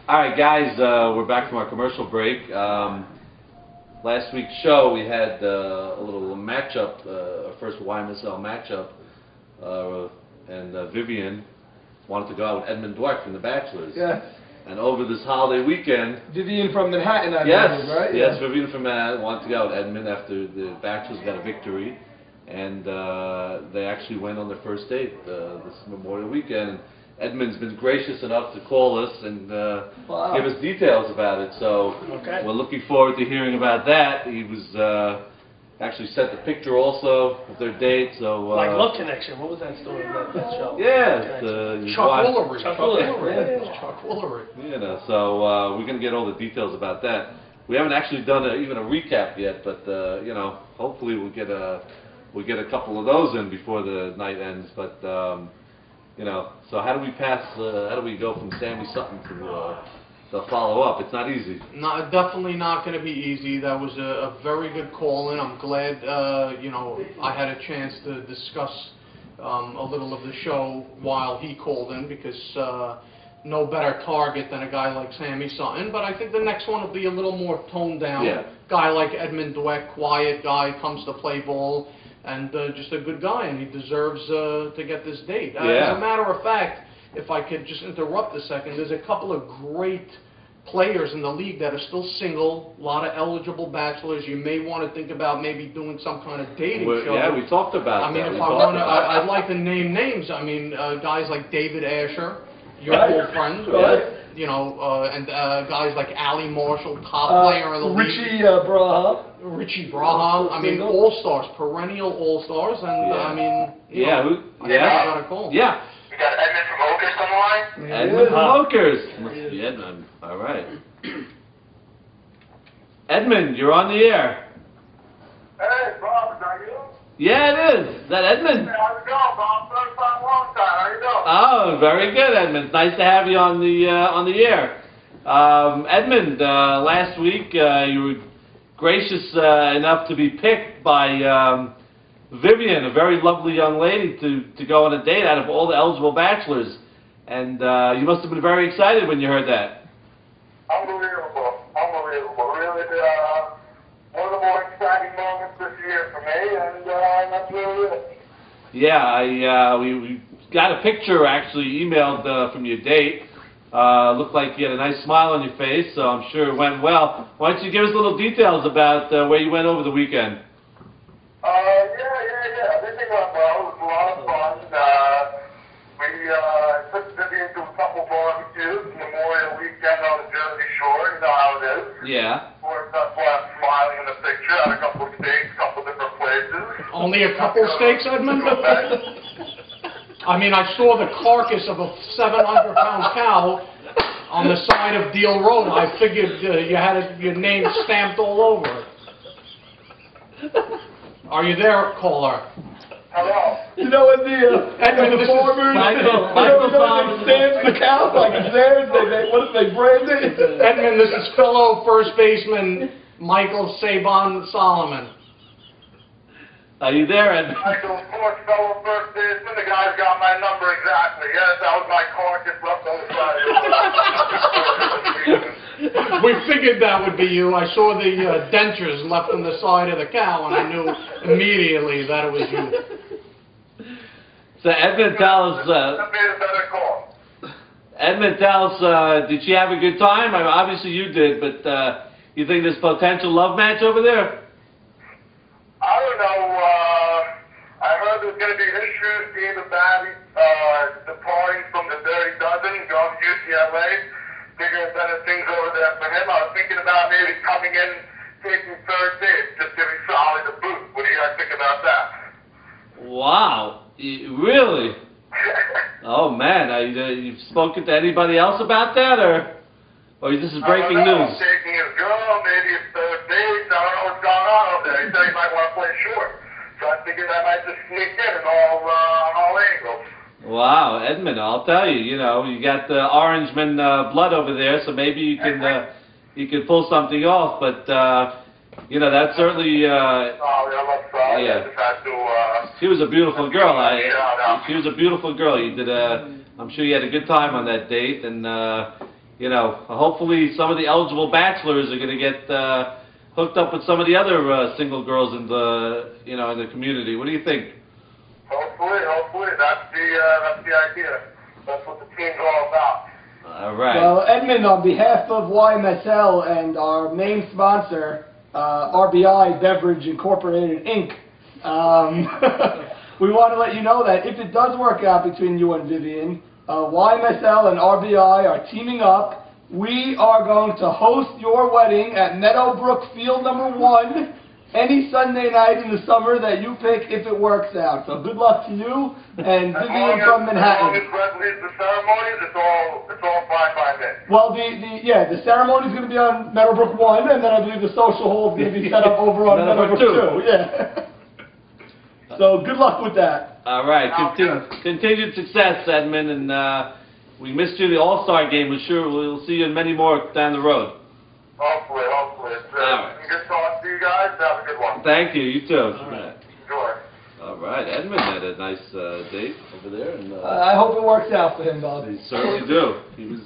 Alright guys, we're back from our commercial break. Last week's show we had a little matchup, our first YMSL matchup, and Vivian wanted to go out with Edmund Dweck from the Bachelors. Yes. And over this holiday weekend... Vivian from Manhattan, I believe, right? Yes, Yeah. Vivian from Manhattan wanted to go out with Edmund after the Bachelors got a victory. And they actually went on their first date this Memorial Weekend. Edmund's been gracious enough to call us and give us details about it. So we're looking forward to hearing about that. He was actually sent the picture also of their date. So like Love Connection. What was that story about that show? Yeah, Chuck Woolery. Chuck Woolery. You know, so we're gonna get all the details about that. We haven't actually done even a recap yet, but you know, hopefully we'll get a couple of those in before the night ends. But you know, so how do we pass? How do we go from Sammy Sutton to the follow-up? It's not easy. No, definitely not going to be easy. That was a very good call-in. I'm glad, you know, I had a chance to discuss a little of the show while he called in, because no better target than a guy like Sammy Sutton. But I think the next one will be a little more toned down. Yeah. Guy like Edmund Dweck, quiet guy, comes to play ball, and just a good guy, and he deserves to get this date. As a matter of fact, if I could just interrupt a second, there's a couple of great players in the league that are still single, a lot of eligible bachelors. You may want to think about maybe doing some kind of dating show. Yeah, we talked about that. I mean, if I want to, I'd like to name names. I mean, guys like David Asher, your old friend, you know, and guys like Ali Marshall, top player in the league. Richie Braha. I mean, all-stars, perennial all-stars, and I mean, you know, I got a call. Yeah. We got Edmund from Oakers on the line. Edmund from Oakers. Must be Edmund. All right. Edmund, you're on the air. Hey, Bob, is that you? Yeah, it is. Is that Edmund? Hey, how's it going, Bob? First time, long time. How you doing? Oh, very good, Edmund. It's nice to have you on the air. Edmund, last week you were gracious enough to be picked by Vivian, a very lovely young lady, to go on a date out of all the eligible bachelors. And you must have been very excited when you heard that. Unbelievable. Unbelievable. Really, one of the more exciting moments this year for me, and that's really it. Yeah, we got a picture actually emailed from your date. Looked like you had a nice smile on your face, so I'm sure it went well. Why don't you give us a little details about where you went over the weekend? Yeah. Everything went well. It was a lot of fun. We took Vivian to a couple barbecues, Memorial Weekend on the Jersey Shore. You know how it is. Yeah. Of course, that's why I'm smiling in the picture. Had a couple of steaks, a couple different places. Only a couple steaks, Edmund? I mean, I saw the carcass of a 700-pound cow on the side of Deal Road. I figured you had your name stamped all over it. Are you there, caller? Hello. You know what the farmers, they stamp the cow like it's theirs, what if they brand it? Edmund, this is fellow first baseman Michael Sabon Salomon. Are you there, Edmund? Michael, of course, fellow first baseman. The guy's got my number exactly. Yes, that was my carcass left on the side. We figured that would be you. I saw the dentures left on the side of the cow, and I knew immediately that it was you. So Edmund, tell us. That made a better call. Edmund, tell us. Did she have a good time? I mean, obviously you did, but you think there's potential love match over there? I don't know. I heard there's going to be his shoes being the baddie, departing from the Dirty Dozen, going to UCLA. Bigger and better things over there for him. I was thinking about maybe coming in, taking third base, just giving Solly the boot. What do you guys think about that? Wow. Really? Oh, man. You've spoken to anybody else about that, or this is breaking news? Taking his girl, maybe it's third base. I don't know what's going on over there. He said he might want to play short. So I figured I might just sneak in on all angles. Wow, Edmund, I'll tell you, you know, you got the Orangeman blood over there, so maybe you can pull something off, but, you know, that's certainly, she was a beautiful girl. She was a beautiful girl. You did I'm sure you had a good time on that date, and, you know, hopefully some of the eligible bachelors are going to get hooked up with some of the other single girls in the, you know, in the community. What do you think? Hopefully, that's the idea. That's what the team's all about. All right. Well, Edmund, on behalf of YMSL and our main sponsor, RBI Beverage Incorporated, Inc., we want to let you know that if it does work out between you and Vivian, YMSL and RBI are teaming up. We are going to host your wedding at Meadowbrook Field number 1 any Sunday night in the summer that you pick if it works out. So good luck to you and Vivian from Manhattan. As long as Red leads the ceremonies, it's all fine by me. Well, the ceremony is going to be on Meadowbrook 1, and then I believe the social hall is going to be set up over on Meadowbrook 2. Yeah. So good luck with that. All right. Continued success, Edmund, and we missed you in the All-Star game. We're sure we'll see you in many more down the road. Hopefully. It's good talk to you guys. Have a good one. Thank you. You too. All right. Enjoy. All right. Edmund had a nice date over there. And, I hope it works out for him, Bob. He certainly do. He was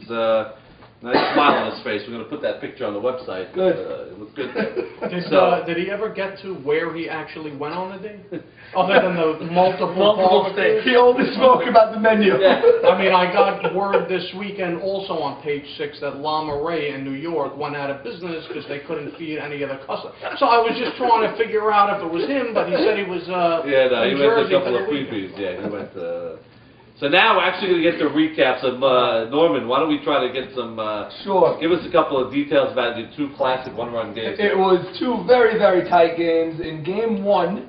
nice smile on his face. We're going to put that picture on the website. Good. It looked good there. Did he ever get to where he actually went on a date? Other than the multiple states. He only spoke about the menu. I mean, I got word this weekend also on page 6 that La Marais in New York went out of business because they couldn't feed any of the customers. So I was just trying to figure out if it was him, but he said he was he in went to a Jersey couple for of the weekend. previews. Yeah, he went to... So now we're actually going to get the recaps of Norman. Why don't we try to get some... Sure. Give us a couple of details about your 2 classic one-run games. It was 2 very, very tight games. In game 1,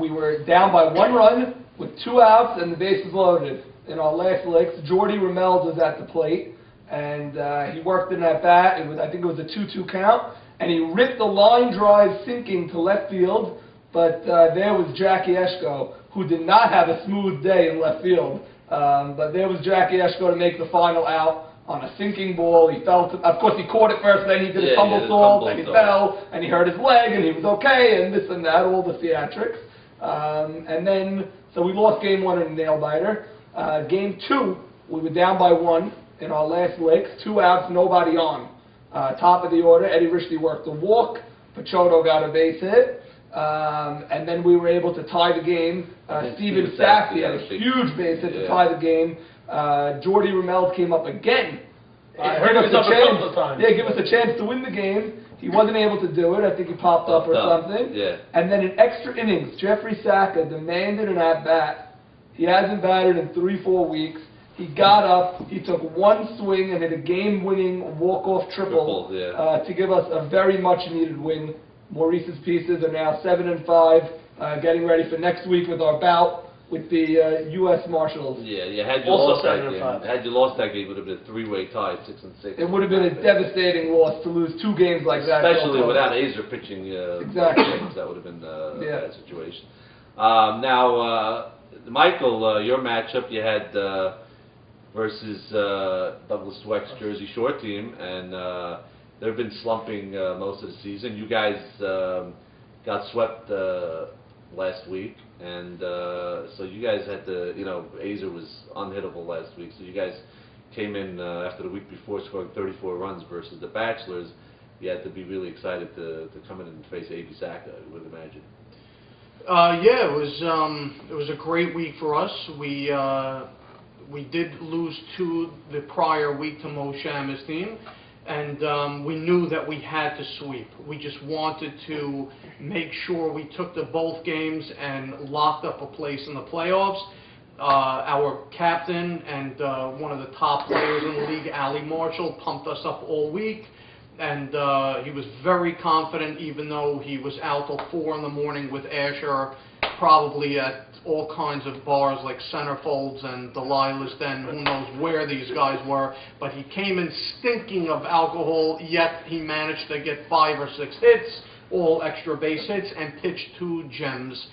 we were down by 1 run with 2 outs and the bases loaded. In our last licks, Jordy Rameld was at the plate, and he worked in at bat. I think it was a 2-2 count, and he ripped the line drive sinking to left field, but there was Jackie Eshko, who did not have a smooth day in left field. But there was Jackie Eshko to make the final out on a sinking ball. He fell to, of course he caught it first, then he did a tumble salt, and he fell, and he hurt his leg, and he was okay, and this and that, all the theatrics. And then, so we lost game 1 in a nail-biter. Game 2, we were down by 1 in our last licks, 2 outs, nobody on. Top of the order, Eddie Rishley worked a walk, Pachotto got a base hit, and then we were able to tie the game. Steven Saffy had a huge base hit to tie the game. Jordy Rameld came up again. I heard he was up a couple of times. Yeah, give us a chance to win the game. He wasn't able to do it. I think he popped up or something. Yeah. And then in extra innings, Jeffrey Saka demanded an at-bat. He hasn't batted in 3-4 weeks. He got up, he took 1 swing and hit a game-winning walk-off triple to give us a very much-needed win. Maurice's Pieces are now 7-5, getting ready for next week with our bout with the U.S. Marshals. Yeah, had you Also lost that game, it would have been a 3-way tie, 6-6. It would have been a devastating loss to lose 2 games like that. Especially without Azer pitching. Exactly. That would have been a bad situation. Now, Michael, your matchup you had versus Douglas Dweck's Jersey Shore team, and they've been slumping most of the season. You guys got swept last week, and so you guys had to, Azer was unhittable last week, so you guys came in after the week before scoring 34 runs versus the Bachelors. You had to be really excited to come in and face A.B. Saka, I would imagine. Yeah, it was a great week for us. We did lose to the prior week to Mo Shamma's team, and we knew that we had to sweep. We just wanted to make sure we took to both games and locked up a place in the playoffs. Our captain and one of the top players in the league, Ali Marshall, pumped us up all week, and he was very confident, even though he was out till 4 in the morning with Asher, probably at all kinds of bars like Centerfolds and Delilah's Den, who knows where these guys were, but he came in stinking of alcohol, yet he managed to get 5 or 6 hits, all extra base hits, and pitched 2 gems.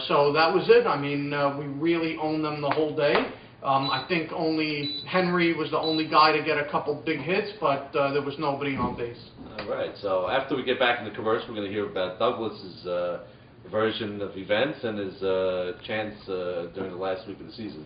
So that was it. I mean, we really owned them the whole day. I think only Henry was the only guy to get a couple big hits, but there was nobody on base. All right, so after we get back in the commercial, we're going to hear about Douglas's version of events and his chance during the last week of the season.